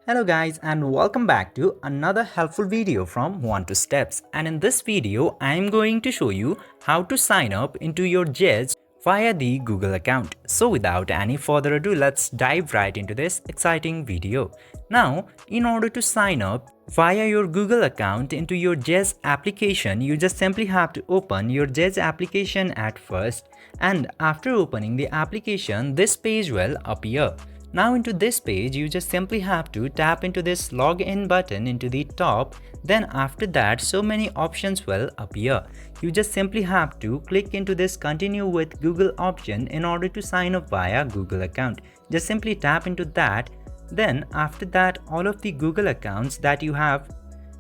Hello guys and welcome back to another helpful video from 1 to Steps, and in this video I am going to show you how to sign up into your Zedge via the Google account. So without any further ado, let's dive right into this exciting video. Now, in order to sign up via your Google account into your Zedge application, you just simply have to open your Zedge application at first, and after opening the application this page will appear. Now into this page, you just simply have to tap into this login button into the top. Then after that, so many options will appear. You just simply have to click into this continue with Google option in order to sign up via Google account. Just simply tap into that. Then after that, all of the Google accounts that you have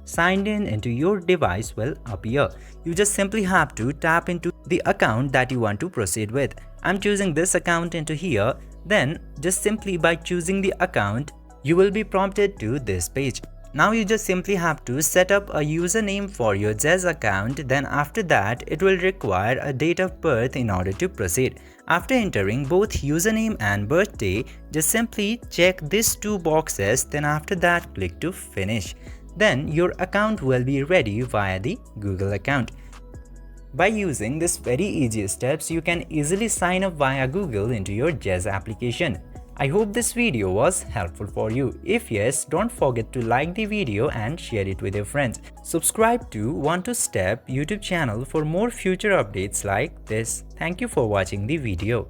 signed in into your device will appear. You just simply have to tap into the account that you want to proceed with. I'm choosing this account into here. Then just simply by choosing the account, you will be prompted to this page. Now you just simply have to set up a username for your Zedge account. Then after that, it will require a date of birth in order to proceed. After entering both username and birthday, just simply check these two boxes. Then after that, click to finish. Then your account will be ready via the Google account. By using this very easy steps, you can easily sign up via Google into your Zedge application. I hope this video was helpful for you. If yes, don't forget to like the video and share it with your friends. Subscribe to 1 to Step YouTube channel for more future updates like this. Thank you for watching the video.